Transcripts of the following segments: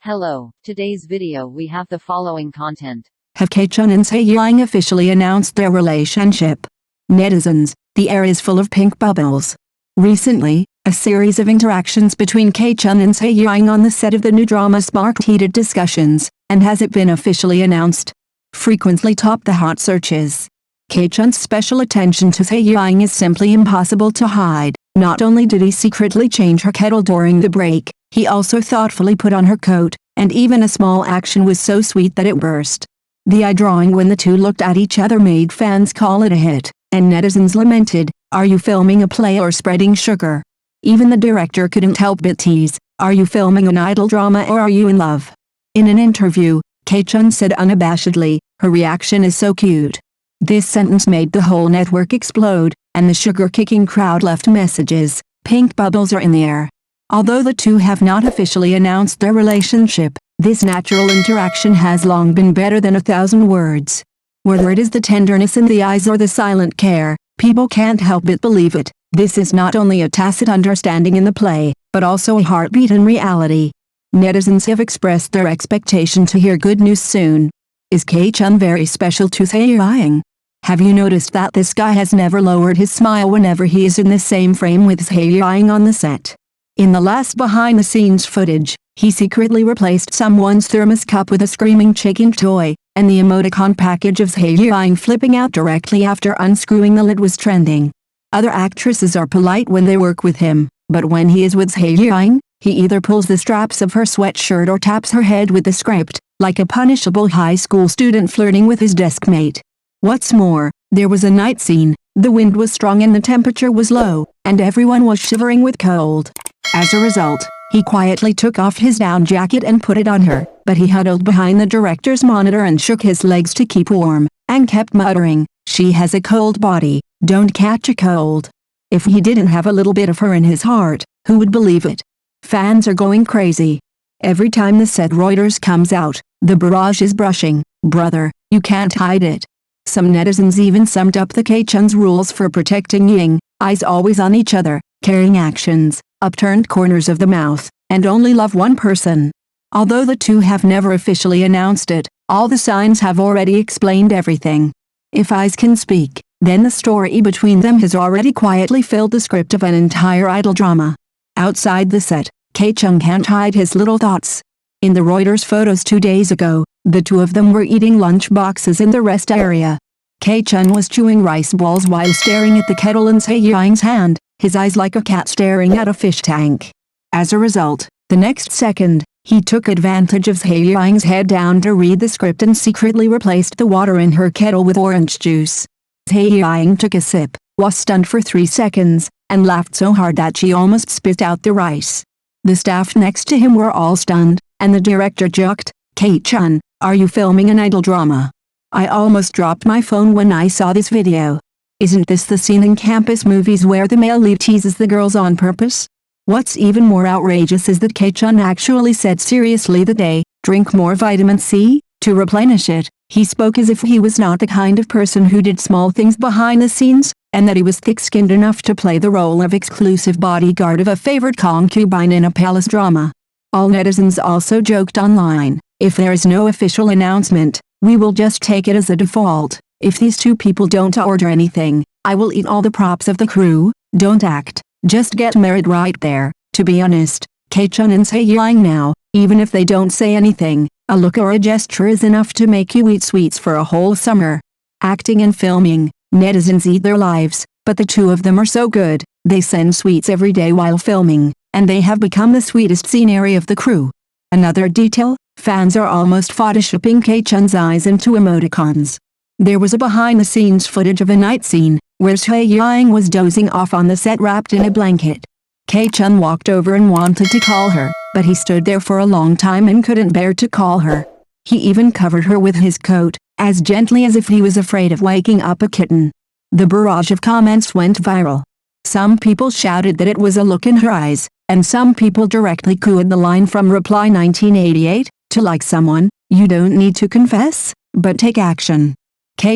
Hello, today's video we have the following content. Have Chun and Yiying officially announced their relationship? Netizens, the air is full of pink bubbles. Recently, a series of interactions between Chun and Yiying on the set of the new drama sparked heated discussions, and has it been officially announced? Frequently topped the hot searches. Chun's special attention to Yiying is simply impossible to hide. Not only did he secretly change her kettle during the break, he also thoughtfully put on her coat, and even a small action was so sweet that it burst. The eye drawing when the two looked at each other made fans call it a hit, and netizens lamented, "Are you filming a play or spreading sugar?" Even the director couldn't help but tease, "Are you filming an idol drama or are you in love?" In an interview, Chun said unabashedly, "Her reaction is so cute." This sentence made the whole network explode, and the sugar-kicking crowd left messages, "Pink bubbles are in the air." Although the two have not officially announced their relationship, this natural interaction has long been better than 1,000 words. Whether it is the tenderness in the eyes or the silent care, people can't help but believe it. This is not only a tacit understanding in the play, but also a heartbeat in reality. Netizens have expressed their expectation to hear good news soon. Is Chun very special to Yiying? Have you noticed that this guy has never lowered his smile whenever he is in the same frame with Yiying on the set? In the last behind-the-scenes footage, he secretly replaced someone's thermos cup with a screaming chicken toy, and the emoticon package of Yiying flipping out directly after unscrewing the lid was trending. Other actresses are polite when they work with him, but when he is with Yiying, he either pulls the straps of her sweatshirt or taps her head with the script, like a punishable high school student flirting with his desk mate. What's more, there was a night scene, the wind was strong and the temperature was low, and everyone was shivering with cold. As a result, he quietly took off his down jacket and put it on her, but he huddled behind the director's monitor and shook his legs to keep warm, and kept muttering, "She has a cold body, don't catch a cold." If he didn't have a little bit of her in his heart, who would believe it? Fans are going crazy. Every time the set Reuters comes out, the barrage is brushing, "Brother, you can't hide it." Some netizens even summed up the Chun's rules for protecting Yiying: eyes always on each other, caring actions, upturned corners of the mouth, and only love one person. Although the two have never officially announced it, all the signs have already explained everything. If eyes can speak, then the story between them has already quietly filled the script of an entire idol drama. Outside the set, Chun can't hide his little thoughts. In the Reuters photos 2 days ago, the two of them were eating lunch boxes in the rest area. Chun was chewing rice balls while staring at the kettle in Yiying's hand, his eyes like a cat staring at a fish tank. As a result, the next second, he took advantage of Yiying's head down to read the script and secretly replaced the water in her kettle with orange juice. Yiying took a sip, was stunned for 3 seconds, and laughed so hard that she almost spit out the rice. The staff next to him were all stunned, and the director joked, "Chun, are you filming an idol drama? I almost dropped my phone when I saw this video. Isn't this the scene in campus movies where the male lead teases the girls on purpose?" What's even more outrageous is that Chun actually said seriously that they drink more vitamin C to replenish it. He spoke as if he was not the kind of person who did small things behind the scenes, and that he was thick-skinned enough to play the role of exclusive bodyguard of a favored concubine in a palace drama. All netizens also joked online, "If there is no official announcement, we will just take it as a default. If these two people don't order anything, I will eat all the props of the crew. Don't act, just get married right there." To be honest, Chun and Yiying now, even if they don't say anything, a look or a gesture is enough to make you eat sweets for a whole summer. Acting and filming, netizens eat their lives, but the two of them are so good, they send sweets every day while filming, and they have become the sweetest scenery of the crew. Another detail, fans are almost photoshopping Chun's eyes into emoticons. There was a behind-the-scenes footage of a night scene, where Yiying was dozing off on the set wrapped in a blanket. Chun walked over and wanted to call her, but he stood there for a long time and couldn't bear to call her. He even covered her with his coat, as gently as if he was afraid of waking up a kitten. The barrage of comments went viral. Some people shouted that it was a look in her eyes, and some people directly quoted the line from Reply 1988, "To like someone, you don't need to confess, but take action."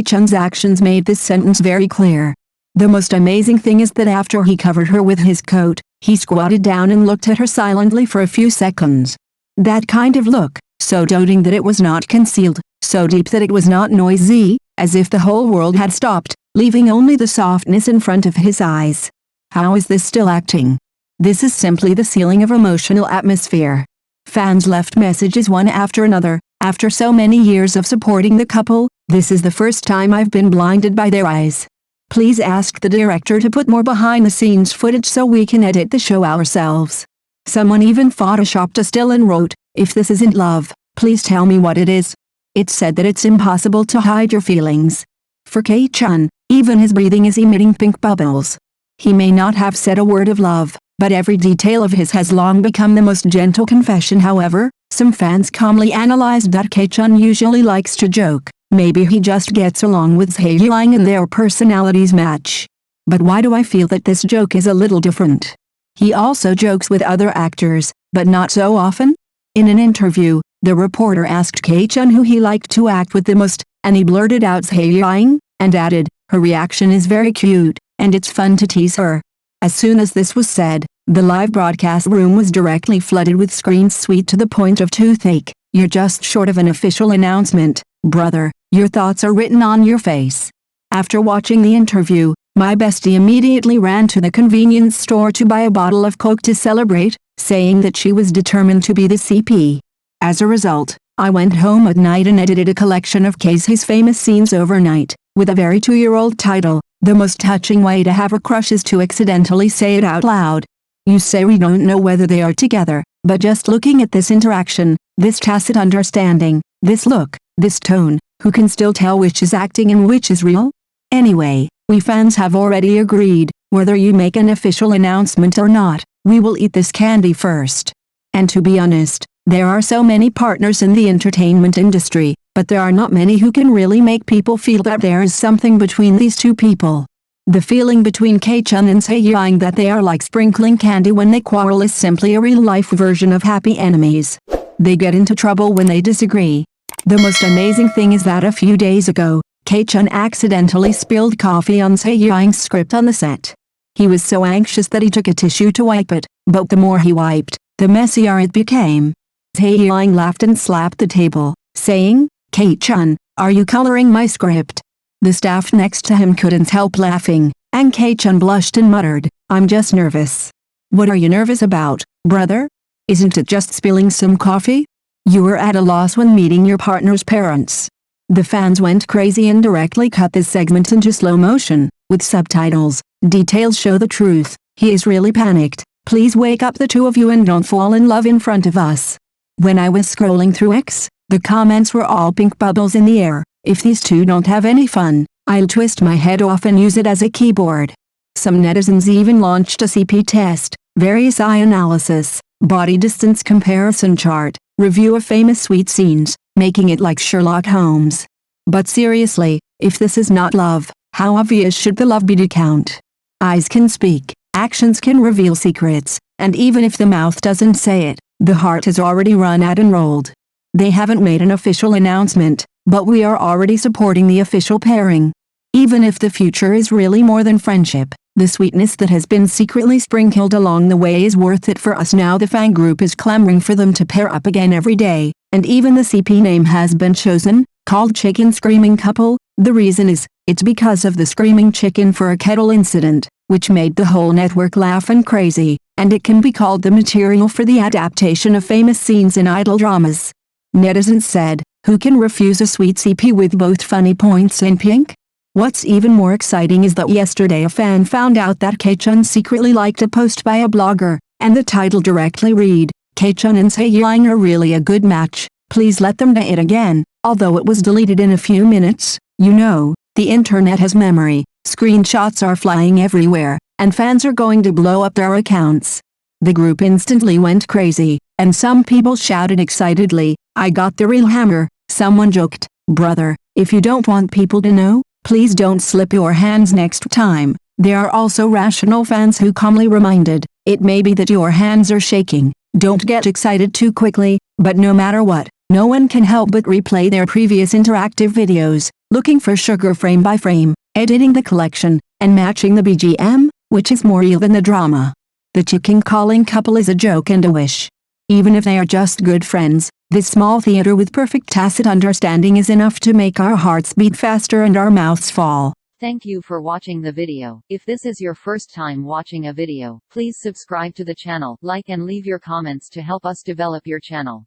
Chun's actions made this sentence very clear. The most amazing thing is that after he covered her with his coat, he squatted down and looked at her silently for a few seconds. That kind of look, so doting that it was not concealed, so deep that it was not noisy, as if the whole world had stopped, leaving only the softness in front of his eyes. How is this still acting? This is simply the ceiling of emotional atmosphere. Fans left messages one after another. After so many years of supporting the couple, this is the first time I've been blinded by their eyes. Please ask the director to put more behind-the-scenes footage so we can edit the show ourselves. Someone even photoshopped a still and wrote, "If this isn't love, please tell me what it is." It's said that it's impossible to hide your feelings. For Chun, even his breathing is emitting pink bubbles. He may not have said a word of love, but every detail of his has long become the most gentle confession. However, some fans calmly analyzed that Chun usually likes to joke. Maybe he just gets along with Zhai Yiying and their personalities match. But why do I feel that this joke is a little different? He also jokes with other actors, but not so often. In an interview, the reporter asked Chun who he liked to act with the most, and he blurted out Zhai Yiying, and added, "Her reaction is very cute, and it's fun to tease her." As soon as this was said, the live broadcast room was directly flooded with screams sweet to the point of toothache. "You're just short of an official announcement, brother. Your thoughts are written on your face." After watching the interview, my bestie immediately ran to the convenience store to buy a bottle of Coke to celebrate, saying that she was determined to be the CP. As a result, I went home at night and edited a collection of his famous scenes overnight, with a very 2-year-old title. The most touching way to have a crush is to accidentally say it out loud. You say we don't know whether they are together, but just looking at this interaction, this tacit understanding, this look, this tone, who can still tell which is acting and which is real? Anyway, we fans have already agreed, whether you make an official announcement or not, we will eat this candy first. And to be honest, there are so many partners in the entertainment industry, but there are not many who can really make people feel that there is something between these two people. The feeling between Chun and Zhai Yiying that they are like sprinkling candy when they quarrel is simply a real-life version of happy enemies. They get into trouble when they disagree. The most amazing thing is that a few days ago, Chun accidentally spilled coffee on Zhai Yiying's script on the set. He was so anxious that he took a tissue to wipe it, but the more he wiped, the messier it became. Zhai Yiying laughed and slapped the table, saying, "Chun, are you coloring my script?" The staff next to him couldn't help laughing, and Chun blushed and muttered, "I'm just nervous." "What are you nervous about, brother? Isn't it just spilling some coffee? You were at a loss when meeting your partner's parents." The fans went crazy and directly cut this segment into slow motion, with subtitles. "Details show the truth, he is really panicked, please wake up the two of you and don't fall in love in front of us." When I was scrolling through X, the comments were all pink bubbles in the air. "If these two don't have any fun, I'll twist my head off and use it as a keyboard." Some netizens even launched a CP test, various eye analysis, body distance comparison chart, review of famous sweet scenes, making it like Sherlock Holmes. But seriously, if this is not love, how obvious should the love be to count? Eyes can speak, actions can reveal secrets, and even if the mouth doesn't say it, the heart has already run out and rolled. They haven't made an official announcement, but we are already supporting the official pairing. Even if the future is really more than friendship, the sweetness that has been secretly sprinkled along the way is worth it for us. Now the fan group is clamoring for them to pair up again every day, and even the CP name has been chosen, called Chicken Screaming Couple. The reason is, it's because of the screaming chicken for a kettle incident, which made the whole network laugh and crazy, and it can be called the material for the adaptation of famous scenes in idol dramas. Netizens said, who can refuse a sweet CP with both funny points and pink? What's even more exciting is that yesterday a fan found out that Chun secretly liked a post by a blogger, and the title directly read, "Chun and Zhai Yiying are really a good match, please let them do it again." Although it was deleted in a few minutes, you know, the internet has memory, screenshots are flying everywhere, and fans are going to blow up their accounts. The group instantly went crazy, and some people shouted excitedly, "I got the real hammer." Someone joked, "Brother, if you don't want people to know, please don't slip your hands next time." There are also rational fans who calmly reminded, "It may be that your hands are shaking, don't get excited too quickly," but no matter what, no one can help but replay their previous interactive videos, looking for sugar frame by frame, editing the collection, and matching the BGM, which is more real than the drama. The chicken calling couple is a joke and a wish. Even if they are just good friends, this small theater with perfect tacit understanding is enough to make our hearts beat faster and our mouths fall. Thank you for watching the video. If this is your first time watching a video, please subscribe to the channel, like and leave your comments to help us develop your channel.